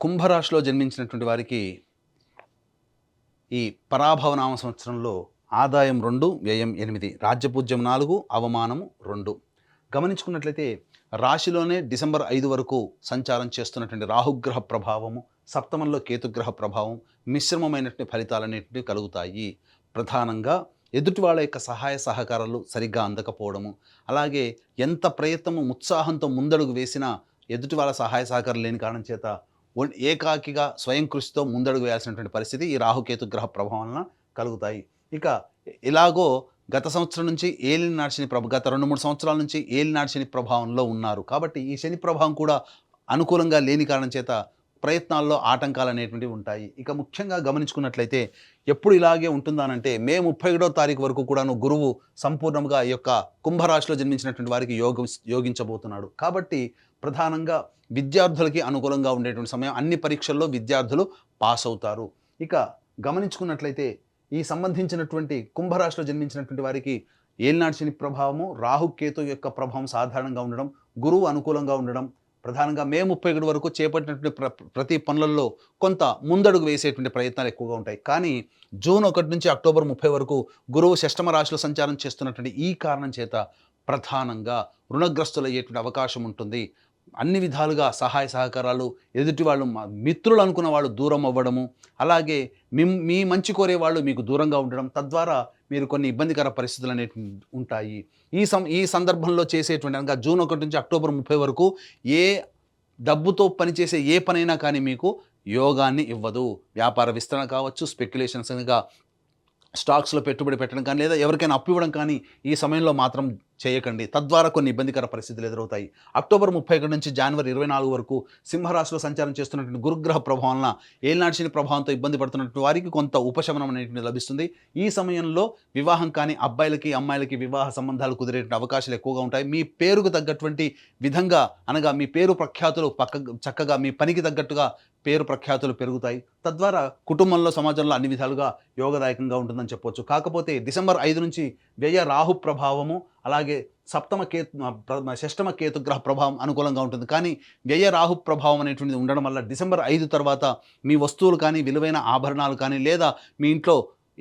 కుంభరాశిలో జన్మించినటువంటి వారికి ఈ పరాభవనామ సంవత్సరంలో ఆదాయం 2, వ్యయం 8, రాజ్యపూజ్యం 4, అవమానము 2. గమనించుకున్నట్లయితే రాశిలోనే డిసెంబర్ 5 వరకు సంచారం చేస్తున్నటువంటి రాహుగ్రహ ప్రభావము, సప్తమంలో కేతుగ్రహ ప్రభావం మిశ్రమమైనటువంటి ఫలితాలన్నింటినీ కలుగుతాయి. ప్రధానంగా ఎదుటి వాళ్ళ యొక్క సహాయ సహకారాలు సరిగ్గా అందకపోవడము, అలాగే ఎంత ప్రయత్నము ఉత్సాహంతో ముందడుగు వేసినా ఎదుటి వాళ్ళ సహాయ సహకారం లేని కారణం చేత ఏకాకిగా స్వయం కృషితో ముందడుగు వేయాల్సినటువంటి పరిస్థితి ఈ రాహుకేతు గ్రహ ప్రభావం వలన కలుగుతాయి. ఇక ఇలాగో గత సంవత్సరం నుంచి ఏలినాటి శని గత 2-3 సంవత్సరాల నుంచి ఏలినాటి శని ప్రభావంలో ఉన్నారు. కాబట్టి ఈ శని ప్రభావం కూడా అనుకూలంగా లేని కారణం చేత ప్రయత్నాల్లో ఆటంకాలు అనేటువంటివి ఉంటాయి. ఇక ముఖ్యంగా గమనించుకున్నట్లయితే ఎప్పుడు ఇలాగే ఉంటుందానంటే మే 31వ తారీఖు వరకు కూడాను గురువు సంపూర్ణంగా ఈ యొక్క కుంభరాశిలో జన్మించినటువంటి వారికి యోగించబోతున్నాడు. కాబట్టి ప్రధానంగా విద్యార్థులకి అనుకూలంగా ఉండేటువంటి సమయం. అన్ని పరీక్షల్లో విద్యార్థులు పాస్ అవుతారు. ఇక గమనించుకున్నట్లయితే ఈ సంబంధించినటువంటి కుంభరాశిలో జన్మించినటువంటి వారికి ఏలినాటి శని ప్రభావము, రాహుకేతు యొక్క ప్రభావం సాధారణంగా ఉండడం, గురువు అనుకూలంగా ఉండడం, ప్రధానంగా మే 31 వరకు చేపట్టినటువంటి ప్రతి పనులలో కొంత ముందడుగు వేసేటువంటి ప్రయత్నాలు ఎక్కువగా ఉంటాయి. కానీ జూన్ 1 నుంచి అక్టోబర్ 30 వరకు గురువు షష్టమ రాశిలో సంచారం చేస్తున్నటువంటి ఈ కారణం చేత ప్రధానంగా రుణగ్రస్తులయ్యేటువంటి అవకాశం ఉంటుంది. అన్ని విధాలుగా సహాయ సహకారాలు, ఎదుటి వాళ్ళు మిత్రులు అనుకున్న వాళ్ళు దూరం అవ్వడము, అలాగే మీ మంచి కోరే వాళ్ళు మీకు దూరంగా ఉండడం, తద్వారా మీరు కొన్ని ఇబ్బందికర పరిస్థితులు అనేవి ఉంటాయి. ఈ సందర్భంలో చేసేటువంటి అనగా జూన్ 1 నుంచి అక్టోబర్ 30 వరకు ఏ డబ్బుతో పనిచేసే ఏ పనైనా కానీ మీకు యోగాన్ని ఇవ్వదు. వ్యాపార విస్తరణ కావచ్చు, స్పెక్యులేషన్స్గా స్టాక్స్లో పెట్టుబడి పెట్టడం కానీ, లేదా ఎవరికైనా అప్పు ఇవ్వడం కానీ ఈ సమయంలో మాత్రం చేయకండి. తద్వారా కొన్ని ఇబ్బందికర పరిస్థితులు ఎదురవుతాయి. అక్టోబర్ 31 నుంచి జనవరి 24 వరకు సింహరాశిలో సంచారం చేస్తున్నటువంటి గురుగ్రహ ప్రభావం వలన ఏలినాటి శని ప్రభావంతో ఇబ్బంది పడుతున్నటువంటి వారికి కొంత ఉపశమనం అనేటువంటి లభిస్తుంది. ఈ సమయంలో వివాహం కానీ అబ్బాయిలకి అమ్మాయిలకి వివాహ సంబంధాలు కుదిరేటువంటి అవకాశాలు ఎక్కువగా ఉంటాయి. మీ పేరుకు తగ్గటువంటి విధంగా అనగా మీ పేరు ప్రఖ్యాతులు చక్కగా మీ పనికి తగ్గట్టుగా పేరు ప్రఖ్యాతులు పెరుగుతాయి. తద్వారా కుటుంబంలో, సమాజంలో అన్ని విధాలుగా యోగదాయకంగా ఉంటుందని చెప్పవచ్చు. కాకపోతే డిసెంబర్ 5 నుంచి వ్యయ రాహు ప్రభావము, అలాగే షష్టమ కేతుగ్రహ ప్రభావం అనుకూలంగా ఉంటుంది. కానీ వ్యయ రాహు ప్రభావం అనేటువంటిది ఉండడం వల్ల డిసెంబర్ 5 తర్వాత మీ వస్తువులు కానీ, విలువైన ఆభరణాలు కానీ, లేదా మీ ఇంట్లో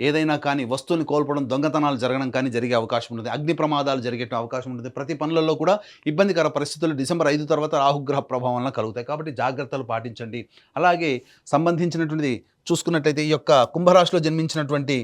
ఏదైనా కానీ వస్తువుని కోల్పోవడం, దొంగతనాలు జరగడం కానీ జరిగే అవకాశం ఉంటుంది. అగ్ని ప్రమాదాలు జరిగే అవకాశం ఉంటుంది. ప్రతి పనులలో కూడా ఇబ్బందికర పరిస్థితులు డిసెంబర్ 5 తర్వాత రాహుగ్రహ ప్రభావం వలన కలుగుతాయి. కాబట్టి జాగ్రత్తలు పాటించండి. అలాగే సంబంధించినటువంటిది చూసుకున్నట్లయితే ఈ యొక్క కుంభరాశిలో జన్మించినటువంటి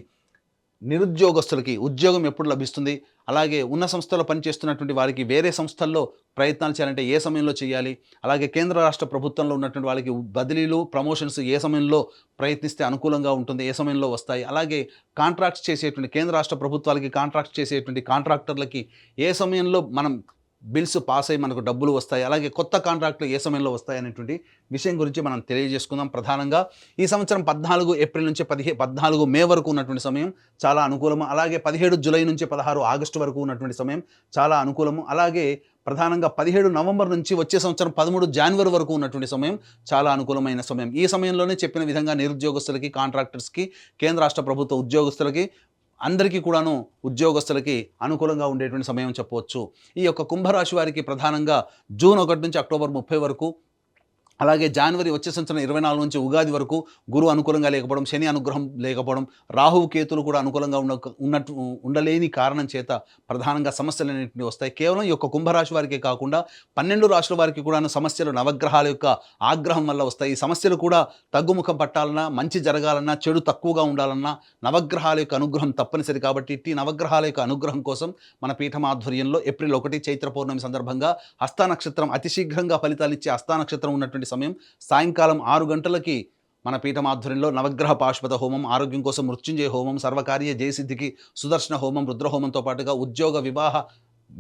నిరుద్యోగస్తులకి ఉద్యోగం ఎప్పుడు లభిస్తుంది, అలాగే ఉన్న సంస్థలో పనిచేస్తున్నటువంటి వారికి వేరే సంస్థల్లో ప్రయత్నాలు చేయాలంటే ఏ సమయంలో చేయాలి, అలాగే కేంద్ర రాష్ట్ర ప్రభుత్వంలో ఉన్నటువంటి వాళ్ళకి బదిలీలు, ప్రమోషన్స్ ఏ సమయంలో ప్రయత్నిస్తే అనుకూలంగా ఉంటుంది, ఏ సమయంలో వస్తాయి, అలాగే కాంట్రాక్ట్స్ చేసేటువంటి కేంద్ర రాష్ట్ర ప్రభుత్వాలకి కాంట్రాక్ట్స్ చేసేటువంటి కాంట్రాక్టర్లకి ఏ సమయంలో మనం బిల్స్ పాస్ అయ్యి మనకు డబ్బులు వస్తాయి, అలాగే కొత్త కాంట్రాక్టులు ఏ సమయంలో వస్తాయి అనేటువంటి విషయం గురించి మనం తెలియజేసుకుందాం. ప్రధానంగా ఈ సంవత్సరం 14 ఏప్రిల్ నుంచి 14 మే వరకు ఉన్నటువంటి సమయం చాలా అనుకూలము. అలాగే 17 జూలై నుంచి 16 ఆగస్టు వరకు ఉన్నటువంటి సమయం చాలా అనుకూలము. అలాగే ప్రధానంగా 17 నవంబర్ నుంచి వచ్చే సంవత్సరం 13 జనవరి వరకు ఉన్నటువంటి సమయం చాలా అనుకూలమైన సమయం. ఈ సమయంలోనే చెప్పిన విధంగా నిరుద్యోగస్తులకి, కాంట్రాక్టర్స్కి, కేంద్ర రాష్ట్ర ప్రభుత్వ ఉద్యోగస్తులకి, అందరికీ కూడాను ఉద్యోగస్తులకి అనుకూలంగా ఉండేటువంటి సమయం చెప్పవచ్చు. ఈ యొక్క కుంభరాశి వారికి ప్రధానంగా జూన్ 1 నుంచి అక్టోబర్ 30 వరకు, అలాగే జనవరి వచ్చే సంవత్సరం 24 నుంచి ఉగాది వరకు గురువు అనుకూలంగా లేకపోవడం, శని అనుగ్రహం లేకపోవడం, రాహువు కేతులు కూడా అనుకూలంగా ఉండలేని కారణం చేత ప్రధానంగా సమస్యలు అనేటివి వస్తాయి. కేవలం ఈ యొక్క కుంభరాశి వారికే కాకుండా 12 రాశుల వారికి కూడా సమస్యలు నవగ్రహాల యొక్క ఆగ్రహం వల్ల వస్తాయి. ఈ సమస్యలు కూడా తగ్గుముఖం పట్టాలన్నా, మంచి జరగాలన్నా, చెడు తక్కువగా ఉండాలన్నా నవగ్రహాల యొక్క అనుగ్రహం తప్పనిసరి. కాబట్టి ఇట్టి నవగ్రహాల యొక్క అనుగ్రహం కోసం మన పీఠం ఆధ్వర్యంలో ఏప్రిల్ 1 చైత్ర పౌర్ణమి సందర్భంగా హస్త నక్షత్రం అతి శీఘ్రంగా ఫలితాలు ఇచ్చే హస్త నక్షత్రం ఉన్నటువంటి సమయం సాయంకాలం 6 గంటలకి మన పీఠం ఆధ్వర్యంలో నవగ్రహ పాశుపత హోమం, ఆరోగ్యం కోసం మృత్యుంజయ హోమం, సర్వకార్య జయసిద్ధికి సుదర్శన హోమం, రుద్రహోమంతో పాటుగా ఉద్యోగ, వివాహ,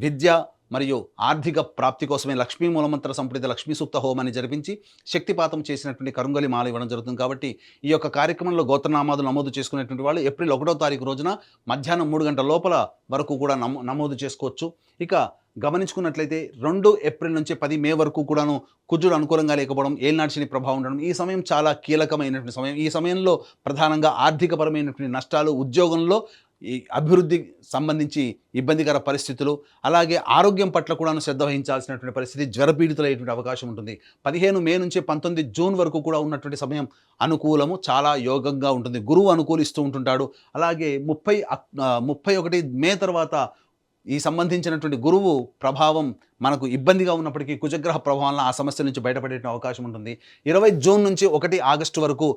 విద్య మరియు ఆర్థిక ప్రాప్తి కోసమే లక్ష్మీ మూలమంత్ర సంప్రీత లక్ష్మీ సూక్త హోమాన్ని జరిపించి శక్తిపాతం చేసినటువంటి కరుంగలి మాల ఇవ్వడం జరుగుతుంది. కాబట్టి ఈ యొక్క కార్యక్రమంలో గోత్రనామాలు నమోదు చేసుకునేటువంటి వాళ్ళు ఏప్రిల్ 1వ తారీఖు రోజున మధ్యాహ్నం 3 గంటల లోపల వరకు కూడా నమోదు చేసుకోవచ్చు. ఇక గమనించుకున్నట్లయితే 2 ఏప్రిల్ నుంచి 10 మే వరకు కూడాను కుజుడు అనుకూలంగా లేకపోవడం, ఏలినాటి శని ప్రభావం ఉండడం, ఈ సమయం చాలా కీలకమైనటువంటి సమయం. ఈ సమయంలో ప్రధానంగా ఆర్థికపరమైనటువంటి నష్టాలు, ఉద్యోగంలో ఈ అభివృద్ధి సంబంధించి ఇబ్బందికర పరిస్థితులు, అలాగే ఆరోగ్యం పట్ల కూడాను శ్రద్ధ వహించాల్సినటువంటి పరిస్థితి, జ్వరపీడితులయ్యేటువంటి అవకాశం ఉంటుంది. 15 మే నుంచి 19 జూన్ వరకు కూడా ఉన్నటువంటి సమయం అనుకూలము, చాలా యోగంగా ఉంటుంది. గురువు అనుకూలిస్తూ ఉంటుంటాడు. అలాగే 31 మే తర్వాత ఈ సంబంధించినటువంటి గురువు ప్రభావం మనకు ఇబ్బందిగా ఉన్నప్పటికీ కుజగ్రహ ప్రభావం వలన ఆ సమస్య నుంచి బయటపడే అవకాశం ఉంటుంది. 20 జూన్ నుంచి 1 ఆగస్టు వరకు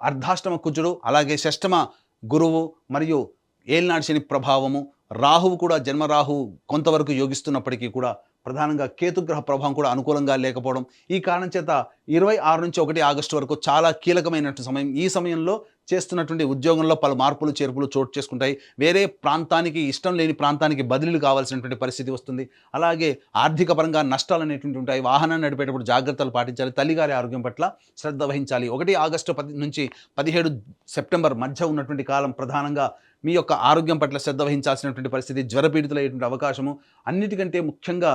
అర్ధాష్టమ కుజుడు, అలాగే షష్టమ గురువు మరియు ఏలినాడు శని ప్రభావము, రాహువు కూడా జన్మరాహువు కొంతవరకు యోగిస్తున్నప్పటికీ కూడా ప్రధానంగా కేతుగ్రహ ప్రభావం కూడా అనుకూలంగా లేకపోవడం, ఈ కారణం చేత 26 నుంచి 1 ఆగస్టు వరకు చాలా కీలకమైనటువంటి సమయం. ఈ సమయంలో చేస్తున్నటువంటి ఉద్యోగంలో పలు మార్పులు చేర్పులు చోటు చేసుకుంటాయి. వేరే ప్రాంతానికి, ఇష్టం లేని ప్రాంతానికి బదిలీలు కావాల్సినటువంటి పరిస్థితి వస్తుంది. అలాగే ఆర్థిక పరంగా నష్టాలు అనేటువంటి ఉంటాయి. వాహనాన్ని నడిపేటప్పుడు జాగ్రత్తలు పాటించాలి. తల్లిగారి ఆరోగ్యం పట్ల శ్రద్ధ వహించాలి. 1 ఆగస్టు నుంచి 17 సెప్టెంబర్ మధ్య ఉన్నటువంటి కాలం ప్రధానంగా మీ యొక్క ఆరోగ్యం పట్ల శ్రద్ధ వహించాల్సినటువంటి పరిస్థితి, జ్వరపీడితులయ్యేటువంటి అవకాశము, అన్నిటికంటే ముఖ్యంగా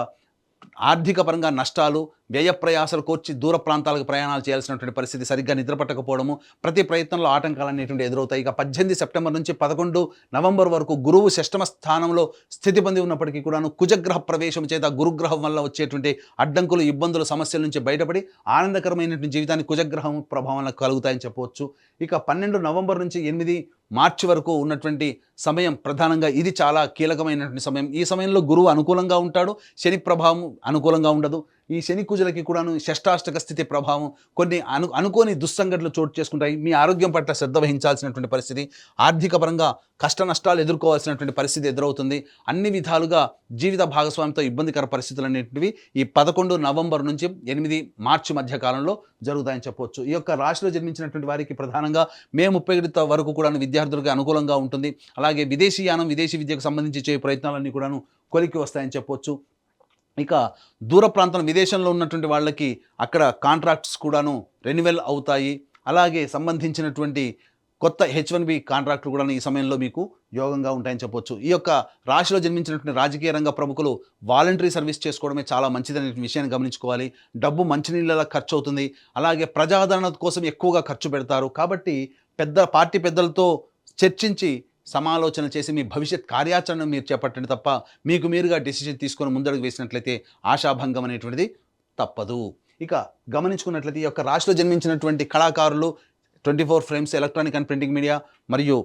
ఆర్థిక పరంగా నష్టాలు, వ్యయ ప్రయాసాలు కోర్చి దూర ప్రాంతాలకు ప్రయాణాలు చేయాల్సినటువంటి పరిస్థితి, సరిగ్గా నిద్ర పట్టకపోవడము, ప్రతి ప్రయత్నంలో ఆటంకాలు అనేటువంటి ఎదురవుతాయి. ఇక 18 సెప్టెంబర్ నుంచి 11 నవంబర్ వరకు గురువు షష్టమ స్థానంలో స్థితి పొంది ఉన్నప్పటికీ కూడాను కుజగ్రహ ప్రవేశం చేత గురుగ్రహం వల్ల వచ్చేటువంటి అడ్డంకులు, ఇబ్బందులు, సమస్యల నుంచి బయటపడి ఆనందకరమైనటువంటి జీవితాన్ని కుజగ్రహం ప్రభావం కలుగుతాయని చెప్పవచ్చు. ఇక 12 నవంబర్ నుంచి 8 మార్చి వరకు ఉన్నటువంటి సమయం ప్రధానంగా ఇది చాలా కీలకమైనటువంటి సమయం. ఈ సమయంలో గురువు అనుకూలంగా ఉంటాడు, శని ప్రభావం అనుకూలంగా ఉండదు. ఈ శని కుజులకి కూడాను షష్టాష్టక స్థితి ప్రభావం, కొన్ని అనుకోని దుస్సంఘటనలు చోటు చేసుకుంటాయి. మీ ఆరోగ్యం పట్ల శ్రద్ధ వహించాల్సినటువంటి పరిస్థితి, ఆర్థిక పరంగా కష్ట నష్టాలు ఎదుర్కోవాల్సినటువంటి పరిస్థితి ఎదురవుతుంది. అన్ని విధాలుగా జీవిత భాగస్వామితో ఇబ్బందికర పరిస్థితులు అనేటివి ఈ 11 నవంబర్ నుంచి 8 మార్చి మధ్య కాలంలో జరుగుతాయని చెప్పవచ్చు. ఈ యొక్క రాశిలో జన్మించినటువంటి వారికి ప్రధానంగా మే 31 వరకు కూడా విద్యార్థులకు అనుకూలంగా ఉంటుంది. అలాగే విదేశీయానం, విదేశీ విద్యకు సంబంధించి చేయ ప్రయత్నాలన్నీ కూడాను కొలిక్కి వస్తాయని చెప్పవచ్చు. ఇక దూర ప్రాంతం విదేశంలో ఉన్నటువంటి వాళ్ళకి అక్కడ కాంట్రాక్ట్స్ కూడాను రెన్యువల్ అవుతాయి. అలాగే సంబంధించినటువంటి కొత్త H1B కాంట్రాక్టులు కూడా ఈ సమయంలో మీకు యోగంగా ఉంటాయని చెప్పొచ్చు. ఈ యొక్క రాశిలో జన్మించినటువంటి రాజకీయ రంగ ప్రముఖులు వాలంటరీ సర్వీస్ చేసుకోవడమే చాలా మంచిదనే విషయాన్ని గమనించుకోవాలి. డబ్బు మంచినీళ్ళలా ఖర్చు అవుతుంది. అలాగే ప్రజాదరణ కోసం ఎక్కువగా ఖర్చు పెడతారు. కాబట్టి పార్టీ పెద్దలతో చర్చించి సమాలోచన చేసి మీ భవిష్యత్ కార్యాచరణ మీరు చేపట్టండి తప్ప మీకు మీరుగా డెసిషన్ తీసుకొని ముందడుగు వేసినట్లయితే ఆశాభంగం అనేటువంటిది తప్పదు. ఇక గమనించుకున్నట్లయితే ఈ యొక్క రాశిలో జన్మించినటువంటి కళాకారులు 24 frames, electronic and printing media మరియు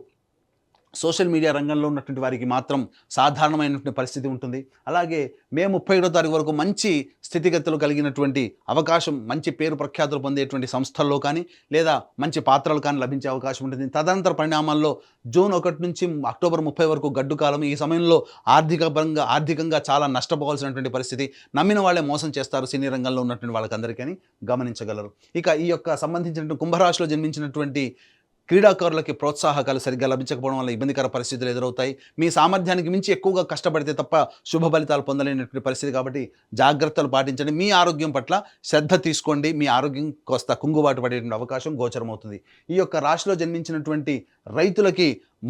సోషల్ మీడియా రంగంలో ఉన్నటువంటి వారికి మాత్రం సాధారణమైనటువంటి పరిస్థితి ఉంటుంది. అలాగే మే 31వ తారీఖు వరకు మంచి స్థితిగతులు కలిగినటువంటి అవకాశం, మంచి పేరు ప్రఖ్యాతులు పొందేటువంటి సంస్థల్లో కానీ లేదా మంచి పాత్రలు కానీ లభించే అవకాశం ఉంటుంది. తదనంతర పరిణామాల్లో జూన్ 1 నుంచి అక్టోబర్ 30 వరకు గడ్డు కాలం. ఈ సమయంలో ఆర్థికంగా చాలా నష్టపోవాల్సినటువంటి పరిస్థితి, నమ్మిన వాళ్ళే మోసం చేస్తారు సినీ రంగంలో ఉన్నటువంటి వాళ్ళకందరికీ గమనించగలరు. ఇక ఈ యొక్క సంబంధించినటువంటి కుంభరాశిలో జన్మించినటువంటి క్రీడాకారులకి ప్రోత్సాహకాలు సరిగ్గా లభించకపోవడం వల్ల ఇబ్బందికర పరిస్థితులు ఎదురవుతాయి. మీ సామర్థ్యానికి మించి ఎక్కువగా కష్టపడితే తప్ప శుభ ఫలితాలు పొందలేనటువంటి పరిస్థితి. కాబట్టి జాగ్రత్తలు పాటించండి. మీ ఆరోగ్యం పట్ల శ్రద్ధ తీసుకోండి. మీ ఆరోగ్యం కోస్త కుంగుబాటు పడేటువంటి అవకాశం గోచరమవుతుంది. ఈ యొక్క రాశిలో జన్మించినటువంటి రైతులకి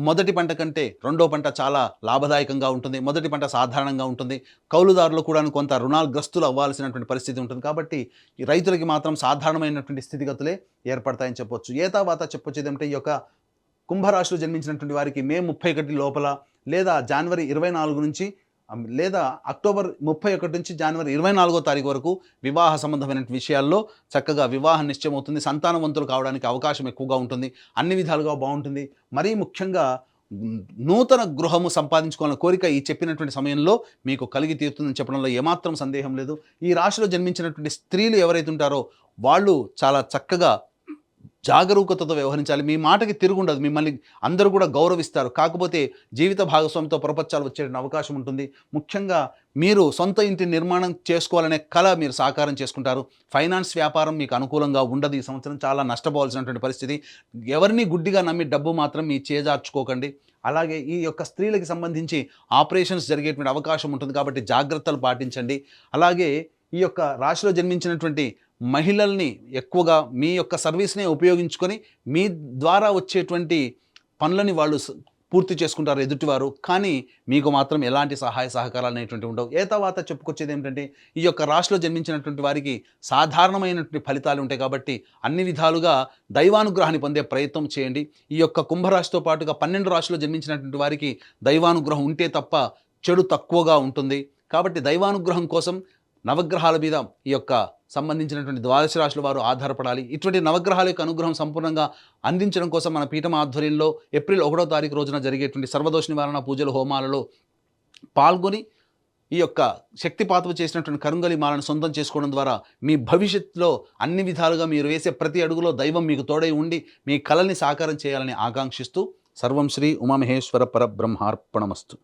మొదటి పంట కంటే రెండో పంట చాలా లాభదాయకంగా ఉంటుంది. మొదటి పంట సాధారణంగా ఉంటుంది. కౌలుదారులు కూడా కొంత రుణాగ్రస్తులు అవ్వాల్సినటువంటి పరిస్థితి ఉంటుంది. కాబట్టి ఈ రైతులకి మాత్రం సాధారణమైనటువంటి స్థితిగతులే ఏర్పడతాయని చెప్పొచ్చు. ఏతావాత చెప్పొచ్చు ఏదంటే ఈ యొక్క కుంభరాశిలో జన్మించినటువంటి వారికి మే 31 లోపల లేదా జనవరి 24 నుంచి లేదా అక్టోబర్ 31 నుంచి జనవరి 24వ తారీఖు వరకు వివాహ సంబంధమైన విషయాల్లో చక్కగా వివాహం నిశ్చయమవుతుంది. సంతానవంతులు కావడానికి అవకాశం ఎక్కువగా ఉంటుంది. అన్ని విధాలుగా బాగుంటుంది. మరీ ముఖ్యంగా నూతన గృహము సంపాదించుకోవాలన్న కోరిక ఈ చెప్పినటువంటి సమయంలో మీకు కలిగి తీరుతుందని చెప్పడంలో ఏమాత్రం సందేహం లేదు. ఈ రాశిలో జన్మించినటువంటి స్త్రీలు ఎవరైతే ఉంటారో వాళ్ళు చాలా చక్కగా జాగరూకతతో వ్యవహరించాలి. మీ మాటకి తిరుగుండదు. మిమ్మల్ని అందరూ కూడా గౌరవిస్తారు. కాకపోతే జీవిత భాగస్వామితో పొరపచ్చాలు వచ్చే అవకాశం ఉంటుంది. ముఖ్యంగా మీరు సొంత ఇంటి నిర్మాణం చేసుకోవాలనే కళ మీరు సాకారం చేసుకుంటారు. ఫైనాన్స్ వ్యాపారం మీకు అనుకూలంగా ఉండదు. ఈ సంవత్సరం చాలా నష్టపోవాల్సినటువంటి పరిస్థితి. ఎవరిని గుడ్డిగా నమ్మి డబ్బు మాత్రం మీ చేజార్చుకోకండి. అలాగే ఈ యొక్క స్త్రీలకి సంబంధించి ఆపరేషన్స్ జరిగేటువంటి అవకాశం ఉంటుంది. కాబట్టి జాగ్రత్తలు పాటించండి. అలాగే ఈ యొక్క రాశిలో జన్మించినటువంటి మహిళల్ని ఎక్కువగా మీ యొక్క సర్వీస్నే ఉపయోగించుకొని మీ ద్వారా వచ్చేటువంటి పనులని వాళ్ళు పూర్తి చేసుకుంటారు ఎదుటివారు, కానీ మీకు మాత్రం ఎలాంటి సహాయ సహకారాలు అనేటువంటివి ఉండవు. తర్వాత చెప్పుకొచ్చేది ఏమిటంటే, ఈ యొక్క రాశిలో జన్మించినటువంటి వారికి సాధారణమైనటువంటి ఫలితాలు ఉంటాయి కాబట్టి అన్ని విధాలుగా దైవానుగ్రహాన్ని పొందే ప్రయత్నం చేయండి. ఈ యొక్క కుంభరాశితో పాటుగా 12 రాశిలో జన్మించినటువంటి వారికి దైవానుగ్రహం ఉంటే తప్ప చెడు తక్కువగా ఉంటుంది. కాబట్టి దైవానుగ్రహం కోసం నవగ్రహాల మీద ఈ యొక్క సంబంధించినటువంటి ద్వాదశ రాశుల వారు ఆధారపడాలి. ఇటువంటి నవగ్రహాల యొక్క అనుగ్రహం సంపూర్ణంగా అందించడం కోసం మన పీఠం ఆధ్వర్యంలో ఏప్రిల్ 1వ తారీఖు రోజున జరిగేటువంటి సర్వదోష నివారణ పూజలు, హోమాలలో పాల్గొని ఈ యొక్క శక్తిపాతము చేసినటువంటి కరుంగలి మాలను సొంతం చేసుకోవడం ద్వారా మీ భవిష్యత్తులో అన్ని విధాలుగా మీరు వేసే ప్రతి అడుగులో దైవం మీకు తోడై ఉండి మీ కలల్ని సాకారం చేయాలని ఆకాంక్షిస్తూ సర్వం శ్రీ ఉమామహేశ్వర పరబ్రహ్మార్పణమస్తు.